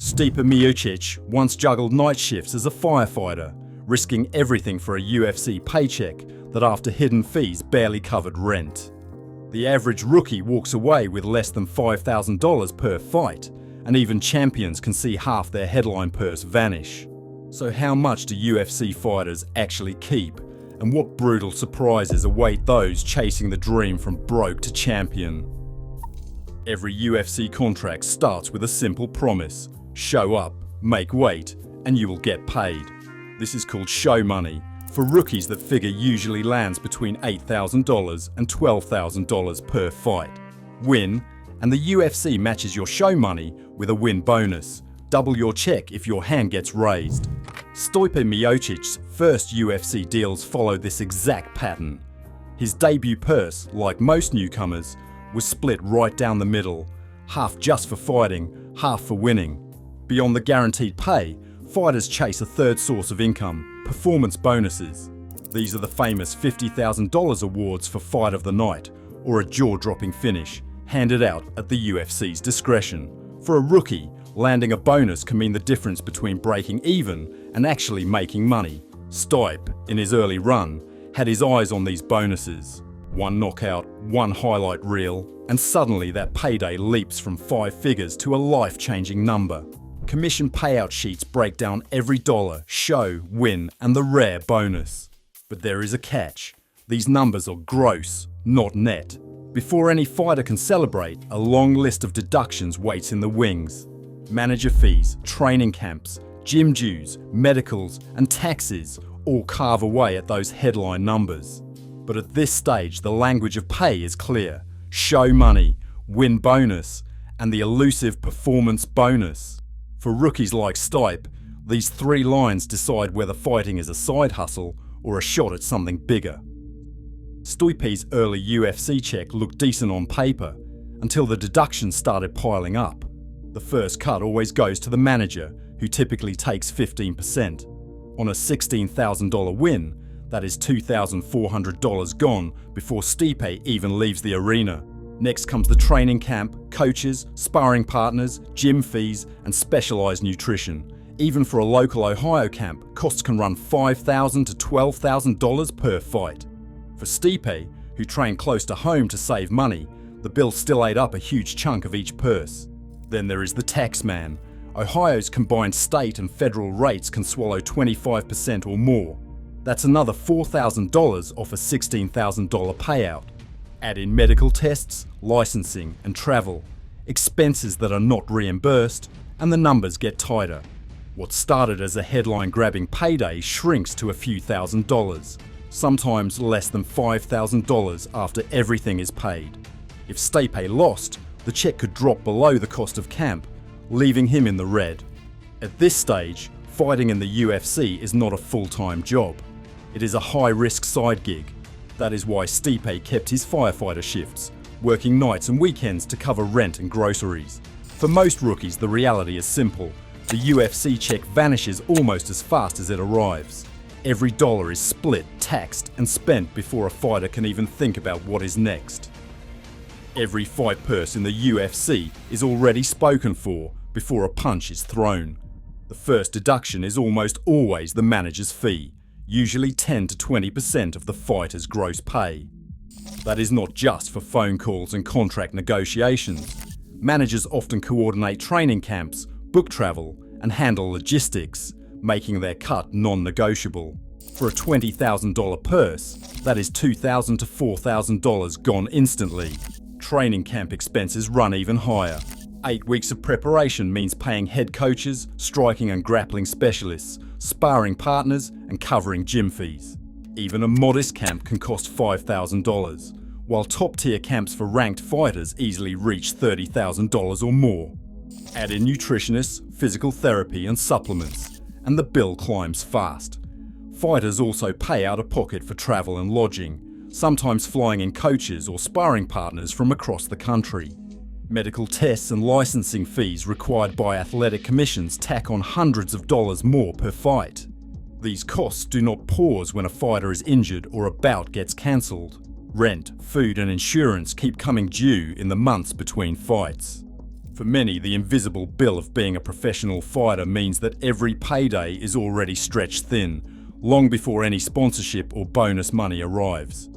Stipe Miocic once juggled night shifts as a firefighter, risking everything for a UFC paycheck that after hidden fees barely covered rent. The average rookie walks away with less than $5,000 per fight, and even champions can see half their headline purse vanish. So how much do UFC fighters actually keep, and what brutal surprises await those chasing the dream from broke to champion? Every UFC contract starts with a simple promise: show up, make weight, and you will get paid. This is called show money. For rookies, the figure usually lands between $8,000 and $12,000 per fight. Win, and the UFC matches your show money with a win bonus. Double your check if your hand gets raised. Stipe Miocic's first UFC deals followed this exact pattern. His debut purse, like most newcomers, was split right down the middle, half just for fighting, half for winning. Beyond the guaranteed pay, fighters chase a third source of income: performance bonuses. These are the famous $50,000 awards for fight of the night, or a jaw-dropping finish, handed out at the UFC's discretion. For a rookie, landing a bonus can mean the difference between breaking even and actually making money. Stipe, in his early run, had his eyes on these bonuses. One knockout, one highlight reel, and suddenly that payday leaps from 5 figures to a life-changing number. Commission payout sheets break down every dollar, show, win, and the rare bonus. But there is a catch. These numbers are gross, not net. Before any fighter can celebrate, a long list of deductions waits in the wings. Manager fees, training camps, gym dues, medicals, and taxes all carve away at those headline numbers. But at this stage, the language of pay is clear: show money, win bonus, and the elusive performance bonus. For rookies like Stipe, these 3 lines decide whether fighting is a side hustle or a shot at something bigger. Stipe's early UFC check looked decent on paper, until the deductions started piling up. The first cut always goes to the manager, who typically takes 15%. On a $16,000 win, that is $2,400 gone before Stipe even leaves the arena. Next comes the training camp, coaches, sparring partners, gym fees, and specialized nutrition. Even for a local Ohio camp, costs can run $5,000 to $12,000 per fight. For Stipe, who trained close to home to save money, the bill still ate up a huge chunk of each purse. Then there is the tax man. Ohio's combined state and federal rates can swallow 25% or more. That's another $4,000 off a $16,000 payout. Add in medical tests, licensing, and travel, expenses that are not reimbursed, and the numbers get tighter. What started as a headline-grabbing payday shrinks to a few $1,000s, sometimes less than $5,000 after everything is paid. If Stipe lost, the check could drop below the cost of camp, leaving him in the red. At this stage, fighting in the UFC is not a full-time job. It is a high-risk side gig. That is why Stipe kept his firefighter shifts, working nights and weekends to cover rent and groceries. For most rookies, the reality is simple. The UFC check vanishes almost as fast as it arrives. Every dollar is split, taxed, and spent before a fighter can even think about what is next. Every fight purse in the UFC is already spoken for before a punch is thrown. The first deduction is almost always the manager's fee, usually 10 to 20% of the fighter's gross pay. That is not just for phone calls and contract negotiations. Managers often coordinate training camps, book travel, and handle logistics, making their cut non-negotiable. For a $20,000 purse, that is $2,000 to $4,000 gone instantly. Training camp expenses run even higher. 8 weeks of preparation means paying head coaches, striking and grappling specialists, sparring partners, and covering gym fees. Even a modest camp can cost $5,000, while top-tier camps for ranked fighters easily reach $30,000 or more. Add in nutritionists, physical therapy, and supplements, and the bill climbs fast. Fighters also pay out of pocket for travel and lodging, sometimes flying in coaches or sparring partners from across the country. Medical tests and licensing fees required by athletic commissions tack on hundreds of dollars more per fight. These costs do not pause when a fighter is injured or a bout gets cancelled. Rent, food, and insurance keep coming due in the months between fights. For many, the invisible bill of being a professional fighter means that every payday is already stretched thin, long before any sponsorship or bonus money arrives.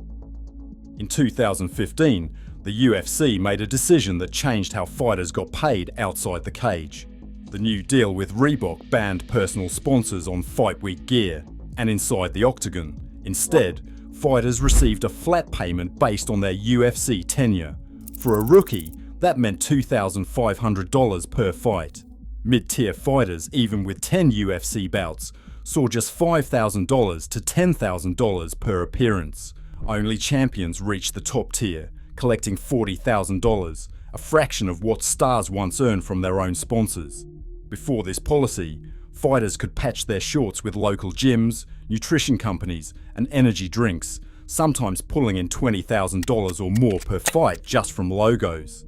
In 2015, the UFC made a decision that changed how fighters got paid outside the cage. The new deal with Reebok banned personal sponsors on fight week gear and inside the octagon. Instead, fighters received a flat payment based on their UFC tenure. For a rookie, that meant $2,500 per fight. Mid-tier fighters, even with 10 UFC bouts, saw just $5,000 to $10,000 per appearance. Only champions reached the top tier, collecting $40,000, a fraction of what stars once earned from their own sponsors. Before this policy, fighters could patch their shorts with local gyms, nutrition companies, and energy drinks, sometimes pulling in $20,000 or more per fight just from logos.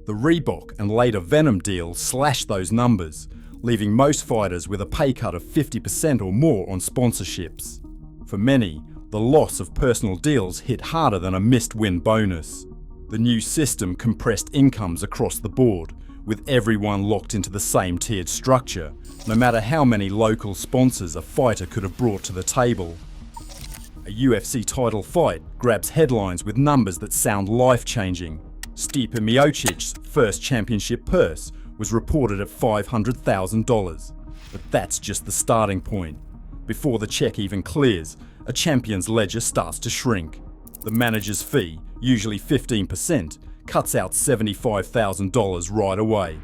The Reebok and later Venom deals slashed those numbers, leaving most fighters with a pay cut of 50% or more on sponsorships. For many, the loss of personal deals hit harder than a missed win bonus. The new system compressed incomes across the board, with everyone locked into the same tiered structure, no matter how many local sponsors a fighter could have brought to the table. A UFC title fight grabs headlines with numbers that sound life-changing. Stipe Miocic's first championship purse was reported at $500,000. But that's just the starting point. Before the check even clears, a champion's ledger starts to shrink. The manager's fee, usually 15%, cuts out $75,000 right away.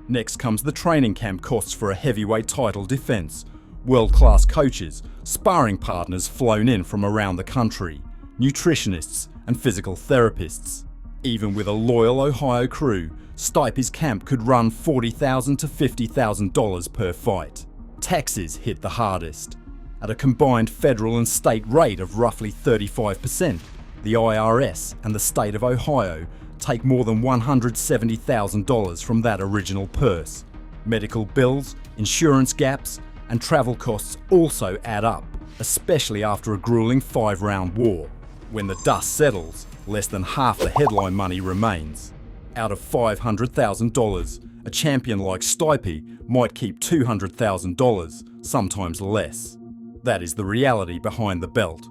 Next comes the training camp costs for a heavyweight title defense, world-class coaches, sparring partners flown in from around the country, nutritionists and physical therapists. Even with a loyal Ohio crew, Stipe's camp could run $40,000 to $50,000 per fight. Taxes hit the hardest. At a combined federal and state rate of roughly 35%, the IRS and the state of Ohio take more than $170,000 from that original purse. Medical bills, insurance gaps, and travel costs also add up, especially after a grueling 5-round war. When the dust settles, less than half the headline money remains. Out of $500,000, a champion like Stipe might keep $200,000, sometimes less. That is the reality behind the belt.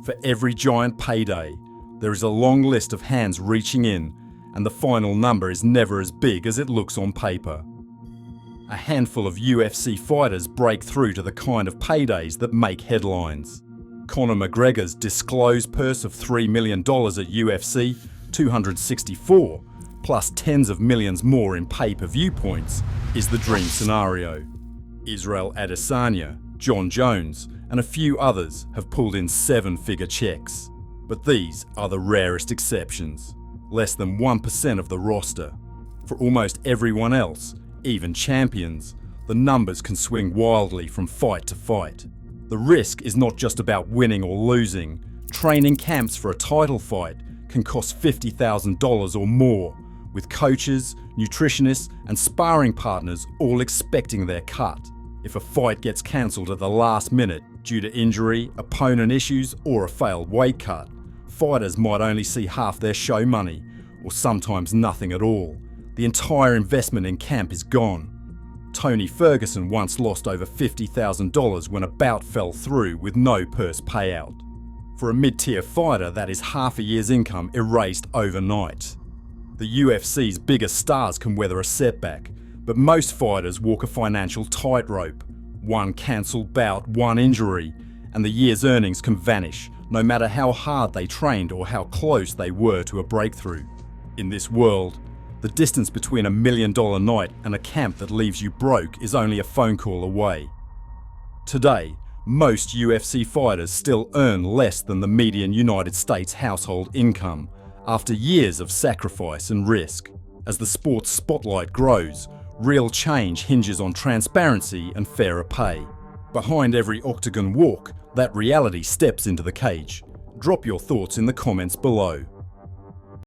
For every giant payday, there is a long list of hands reaching in, and the final number is never as big as it looks on paper. A handful of UFC fighters break through to the kind of paydays that make headlines. Conor McGregor's disclosed purse of $3 million at UFC 264, plus tens of millions more in pay-per-view points, is the dream scenario. Israel Adesanya, John Jones, and a few others have pulled in 7-figure checks. But these are the rarest exceptions, less than 1% of the roster. For almost everyone else, even champions, the numbers can swing wildly from fight to fight. The risk is not just about winning or losing. Training camps for a title fight can cost $50,000 or more, with coaches, nutritionists, and sparring partners all expecting their cut. If a fight gets cancelled at the last minute due to injury, opponent issues, or a failed weight cut, fighters might only see half their show money, or sometimes nothing at all. The entire investment in camp is gone. Tony Ferguson once lost over $50,000 when a bout fell through with no purse payout. For a mid-tier fighter, that is half a year's income erased overnight. The UFC's biggest stars can weather a setback, but most fighters walk a financial tightrope. One cancelled bout, one injury, and the year's earnings can vanish, no matter how hard they trained or how close they were to a breakthrough. In this world, the distance between $1 million night and a camp that leaves you broke is only a phone call away. Today, most UFC fighters still earn less than the median United States household income after years of sacrifice and risk. As the sport's spotlight grows, real change hinges on transparency and fairer pay. Behind every octagon walk, that reality steps into the cage. Drop your thoughts in the comments below.